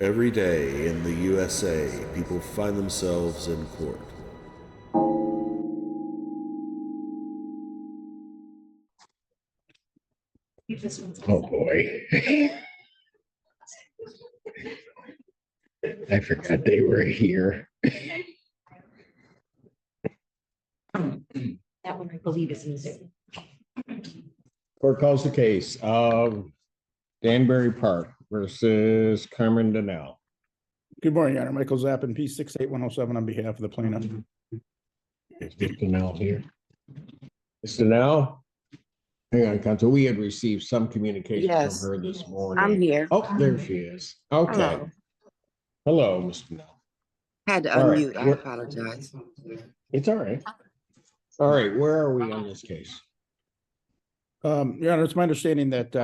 Every day in the USA, people find themselves in court. Oh boy. I forgot they were here. That one, I believe, is Missouri. Court calls the case of Danberry Park versus Carmen Donnell. Good morning, Your Honor. Michael Zappin, P 68107 on behalf of the plaintiff. Is Ms. Donnell here? Ms. Donnell? Hang on, counsel. We had received some communication Yes, from her this morning. I'm here. Oh, there she is. Okay. Hello. Hello, Ms. Donnell. Had to All right, unmute. I apologize. It's all right. All right, where are we on this case? Your Honor, it's my understanding that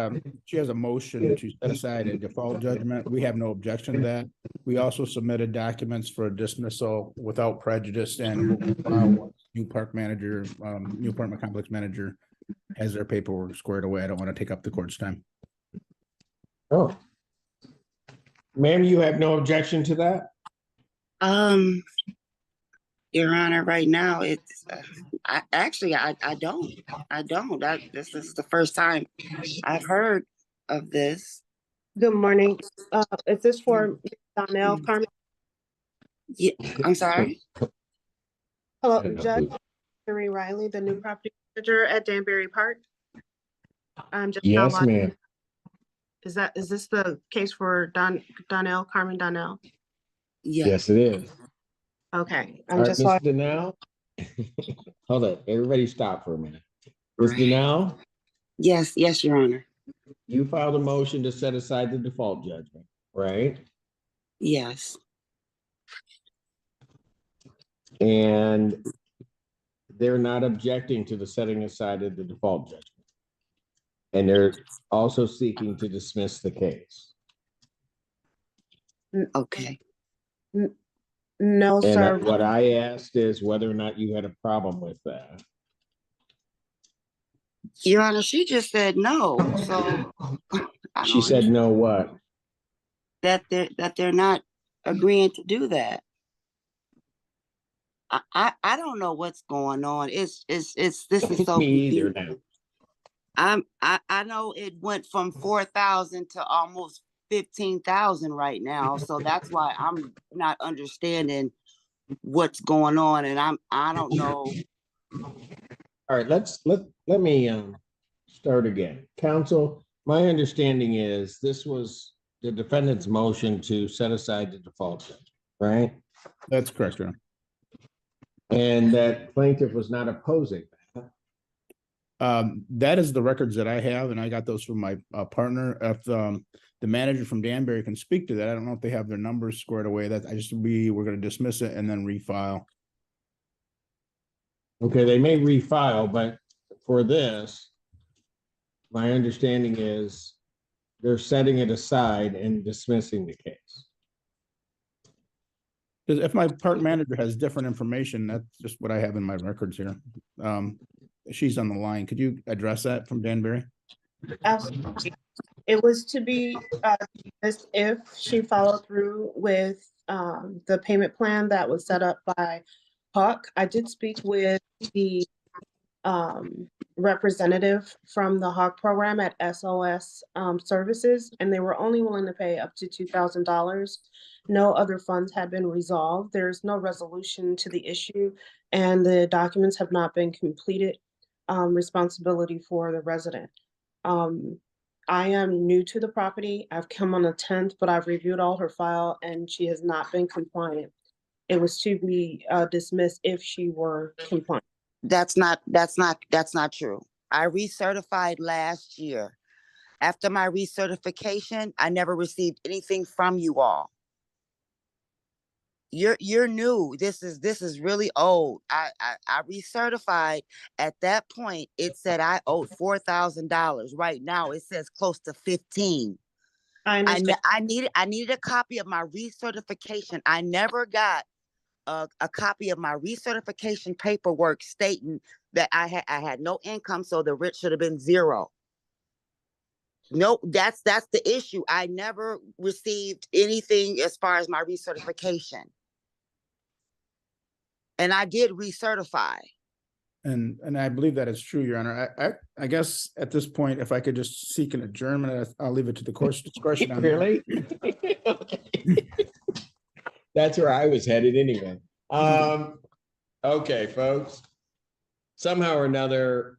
she has a motion to set aside a default judgment. We have no objection to that. We also submitted documents for a dismissal without prejudice, and new park manager, new apartment complex manager has their paperwork squared away. I don't want to take up the court's time. Oh. Ma'am, you have no objection to that? Your Honor, right now it's I don't. This is the first time I've heard of this. Good morning. Is this for Donnell Carmen? Yeah, I'm sorry. Hello, Judge Henry Riley, the new property manager at Danberry Park. I'm just now Yes, ma'am. Is this the case for Donnell, Carmen Donnell? Yes, it is. Okay, All I'm right, just Ms. Donnell. Hold on, everybody stop for a minute. Ms. Donnell, Yes, Your Honor. you filed a motion to set aside the default judgment, right? Yes. And they're not objecting to the setting aside of the default judgment. And they're also seeking to dismiss the case. Okay. no, And sir. what I asked is whether or not you had a problem with that. Your Honor, she just said no. So She said no what? that they're not agreeing to do that. I don't know what's going on. This is so Me either confusing. now. I know it went from 4,000 to almost 15,000 right now, so that's why I'm not understanding what's going on, and I don't know. All right, let me start again. Counsel, my understanding is this was the defendant's motion to set aside the default judgment, right? That's correct, Your Honor. And that plaintiff was not opposing that. That is the records that I have, and I got those from my partner. If the manager from Danbury can speak to that, I don't know if they have their numbers squared away. That we're going to dismiss it and then refile. Okay, they may refile, but for this, my understanding is they're setting it aside and dismissing the case. Because if my park manager has different information, that's just what I have in my records here. She's on the line. Could you address that from Danbury? Absolutely. It was to be as if she followed through with the payment plan that was set up by Huck. I did speak with the representative from the Hawk program at SOS Services, and they were only willing to pay up to $2,000. No other funds had been resolved. There's no resolution to the issue, and the documents have not been completed. Responsibility for the resident. I am new to the property. I've come on the 10th, but I've reviewed all her file, and she has not been compliant. It was to be dismissed if she were compliant. That's not true. I recertified last year. After my recertification, I never received anything from you all. You're new. This is really old. I recertified. At that point, it said I owed $4,000. Right now, it says close to 15. I understand. I needed a copy of my recertification. I never got a copy of my recertification paperwork stating that I had no income, so the rent should have been 0. No, that's the issue. I never received anything as far as my recertification. And I did recertify. And I believe that is true, Your Honor. I guess at this point, if I could just seek an adjournment, I'll leave it to the court's discretion. on that. Really? That's where I was headed anyway. Okay, folks. Somehow or another,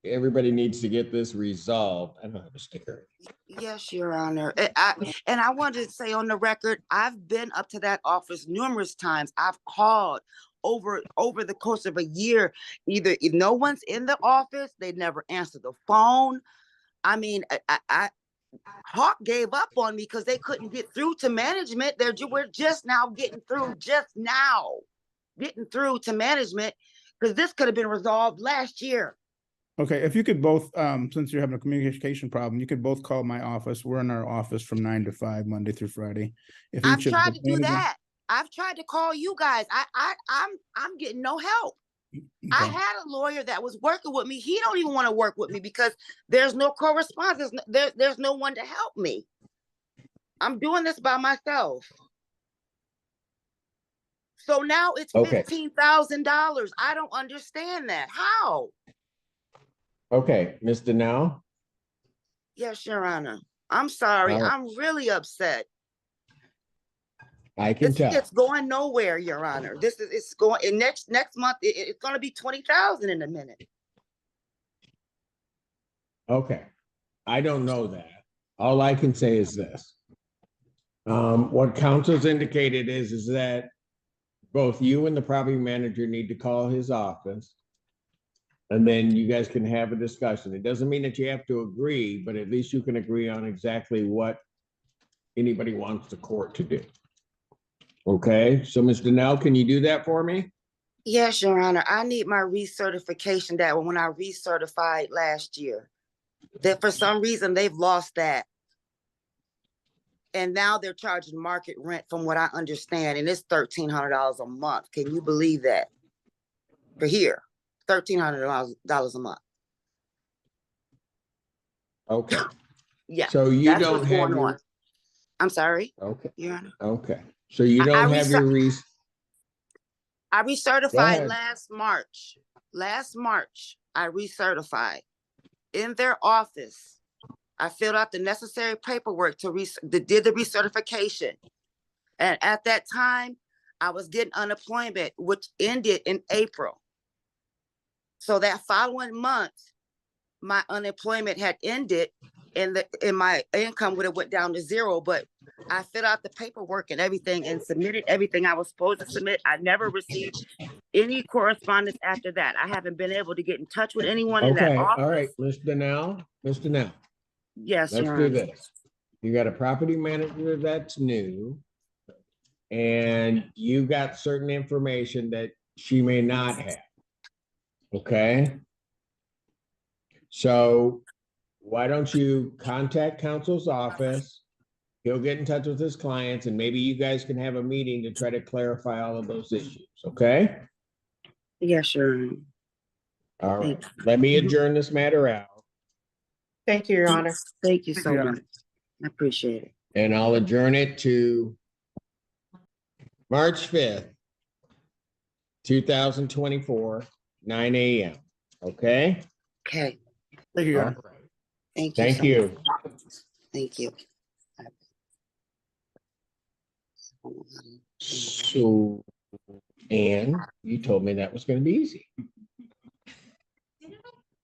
everybody needs to get this resolved. I don't have a sticker. Yes, Your Honor. And I wanted to say on the record, I've been up to that office numerous times. I've called over the course of a year. Either if no one's in the office, they never answer the phone. I mean, Hawk gave up on me because they couldn't get through to management. We're just now getting through to management, because this could have been resolved last year. Okay, if you could both, since you're having a communication problem, you could both call my office. We're in our office from 9 to 5, Monday through Friday. If I've each of tried the to do manager- that. I've tried to call you guys. I'm getting no help. I Okay. had a lawyer that was working with me. He don't even want to work with me because there's no correspondence. There's no one to help me. I'm doing this by myself. So now it's Okay. $15,000. I don't understand that. How? Okay, Mr. Now. Yes, Your Honor. I'm sorry. All right. I'm really upset. I can tell. It's going nowhere, Your Honor. It's going, and next month it's going to be 20,000 in a minute. Okay, I don't know that. All I can say is this. What council's indicated is that both you and the property manager need to call his office. And then you guys can have a discussion. It doesn't mean that you have to agree, but at least you can agree on exactly what anybody wants the court to do. Okay, so Mr. Nell, can you do that for me? Yes, Your Honor. I need my recertification that when I recertified last year. That for some reason they've lost that. And now they're charging market rent from what I understand, and it's $1,300 a month. Can you believe that? For here, $1,300 a month. Okay, Yeah. so you That's don't what's have going on. your, I'm sorry, okay, Your Honor. okay. So you I don't have your I Go recertified ahead. last March. Last March, I recertified in their office. I filled out the necessary paperwork did the recertification. And at that time, I was getting unemployment, which ended in April. So that following month, my unemployment had ended and my income would have went down to zero, but I filled out the paperwork and everything and submitted everything I was supposed to submit. I never received any correspondence after that. I haven't been able to get in touch with anyone in that Okay, office. all right, Mr. Nell, Yes, let's Your do Honor. this. You got a property manager that's new. And you got certain information that she may not have. Okay? So why don't you contact counsel's office? He'll get in touch with his clients and maybe you guys can have a meeting to try to clarify all of those issues, okay? Yes, Your Honor. All right, let me adjourn this matter out Thank you, Your Honor. Thank you so Your much. I appreciate it. and I'll adjourn it to March 5th, 2024, 9 a.m. Okay? Okay. Thank you, Your All Honor. right. Thank you. Thank so you. much. Thank you. So, and you told me that was going to be easy.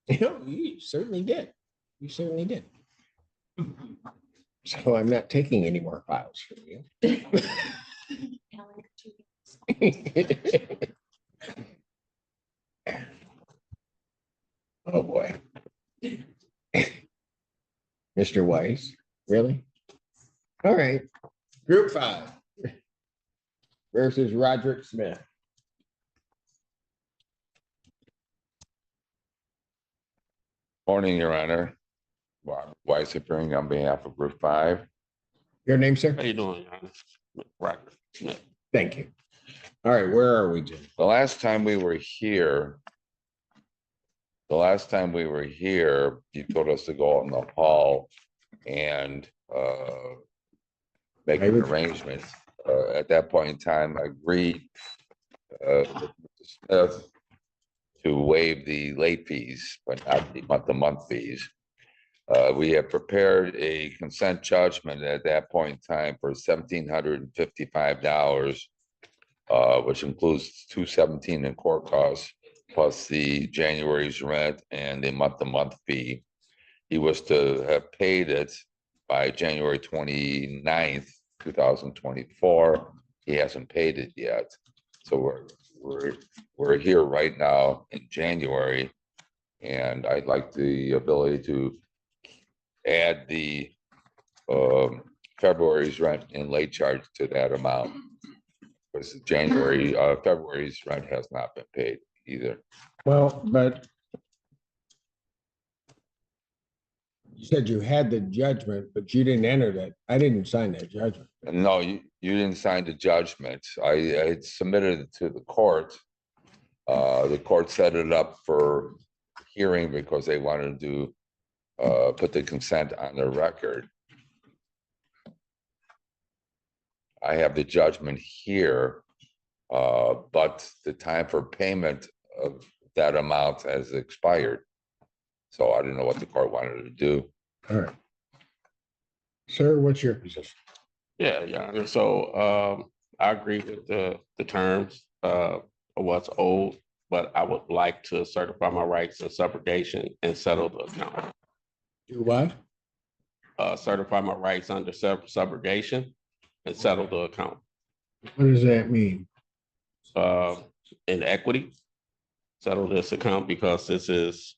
You certainly did. You certainly did. So I'm not taking any more files from you. Oh, boy. Mr. Weiss, really? All right. Group 5 versus Roderick Smith. Morning, Your Honor. Bob Weiss appearing on behalf of Group 5. Your name, sir? How you doing, Your Honor? Roger Smith. Thank you. All right, where are we, Jim? The last time we were here, you told us to go out in the hall and making arrangements. At that point in time, I agreed with Mr. Smith to waive the late fees, but not the month-to-month fees. We have prepared a consent judgment at that point in time for $1,755, which includes $217 in court costs, plus the January's rent and the month-to-month fee. He was to have paid it by January 29th, 2024. He hasn't paid it yet. So we're here right now in January, and I'd like the ability to add the February's rent and late charge to that amount. Because February's rent has not been paid either. Well, but you said you had the judgment, but you didn't enter that. I didn't sign that judgment. No, you didn't sign the judgment. I had submitted it to the court. The court set it up for hearing because they wanted to put the consent on the record. I have the judgment here, but the time for payment of that amount has expired. So I don't know what the court wanted to do. All right. Sir, what's your position? Yeah, Your Honor. So I agree with the terms of what's owed, but I would like to certify my rights in subrogation and settle the account. Do what? Certify my rights under subrogation and settle the account. What does that mean? In equity, settle this account because this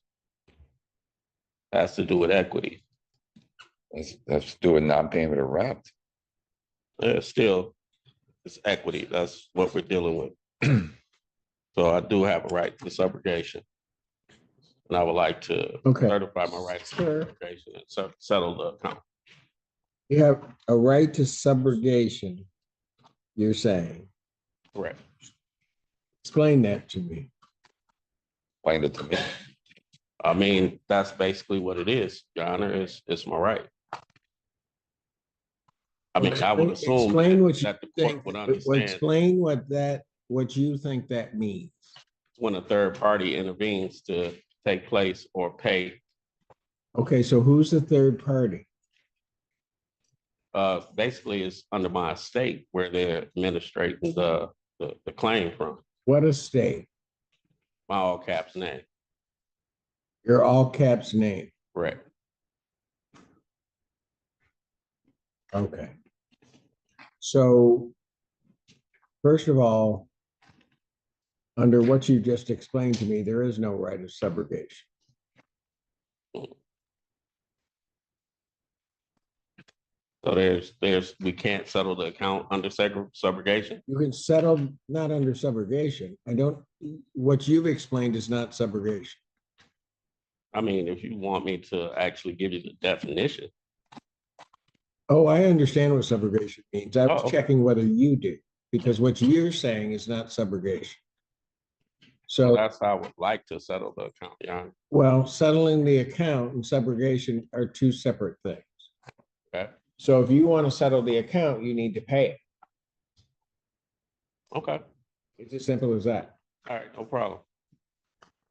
has to do with equity. That's to do with non-payment of rent. Still, it's equity. That's what we're dealing with. So I do have a right to subrogation. And I would like to certify my right to subrogation and settle the account. You have a right to subrogation, you're saying. Correct. Explain that to me. Explain it to me. I mean, that's basically what it is, Your Honor. It's my right. I mean, I would assume Explain what you that the court think. would understand. Explain what you think that means. When a third party intervenes to take place or pay. Okay, so who's the third party? Basically it's under my estate where they're administrating the claim from. What estate? My all caps name. Your all caps name. Correct. Okay. So, first of all, under what you just explained to me, there is no right of subrogation. So we can't settle the account under subrogation. You can settle not under subrogation. What you've explained is not subrogation. I mean, if you want me to actually give you the definition. Oh, I understand what subrogation means. I was Oh. checking whether you do, because what you're saying is not subrogation. So That's how I would like to settle the account, Your Honor. well, settling the account and subrogation are two separate things. Okay. So if you want to settle the account, you need to pay it. Okay. It's as simple as that. All right, no problem.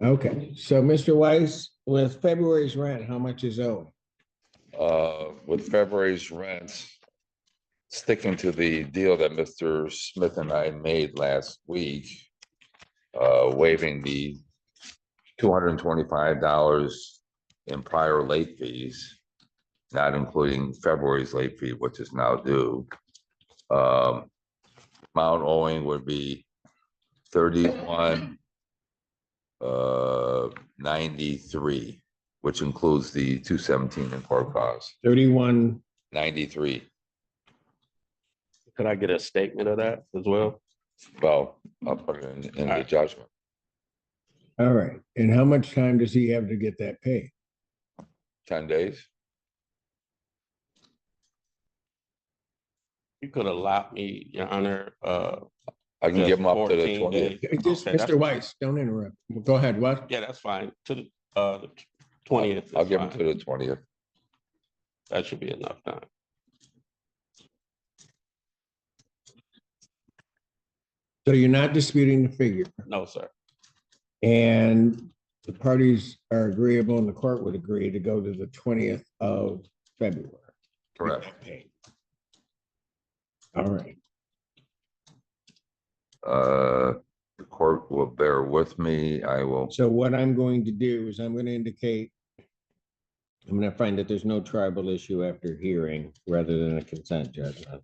Okay, so Mr. Weiss, with February's rent, how much is owed? With February's rents, sticking to the deal that Mr. Smith and I made last week, waiving the $225 in prior late fees, not including February's late fee, which is now due. Amount owing would be 3193, which includes the 217 in court costs. 3193. Could I get a statement of that as well? Well, I'll put it in the judgment. All right, and how much time does he have to get that paid? 10 days. You could allot me, Your Honor. I can give them up to the 14 days. 20th. Just, Okay, Mr. Weiss, don't interrupt. Go ahead, what? Yeah, that's fine. To the 20th. I'll give them to the 20th. That should be enough time. So you're not disputing the figure, No, sir. and the parties are agreeable and the court would agree to go to the 20th of February. Correct. All right. The court will bear with me. I will, So what I'm going to do is I'm going to indicate, I'm going to find that there's no tribal issue after hearing rather than a consent judgment.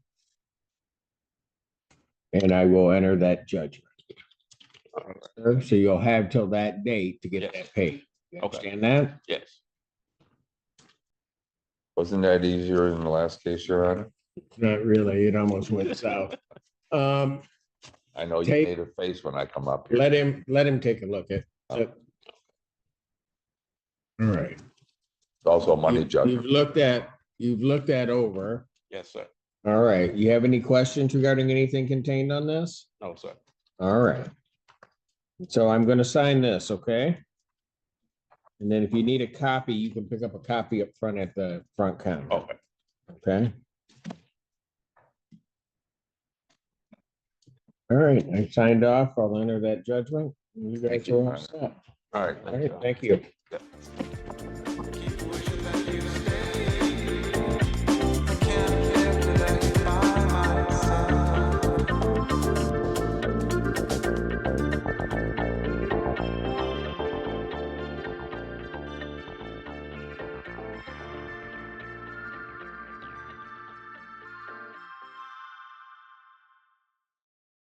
And I will enter that judgment. So you'll have till that date to get that paid. You Okay. understand that? Yes. wasn't that easier in the last case, Your Honor? Not really. It almost went south. I know you Take- made a face when I come up here. Let him take a look at it. All right. It's also a money You've judgment. you've looked at over. Yes, sir. All right. You have any questions regarding anything contained on this? No, sir. All right. So I'm going to sign this, okay? And then if you need a copy, you can pick up a copy up front at the front counter. Okay. Okay? All right, I signed off. I'll enter that judgment. You guys Thank you, are all Your Honor. set. All right. All right, thank you. Yeah.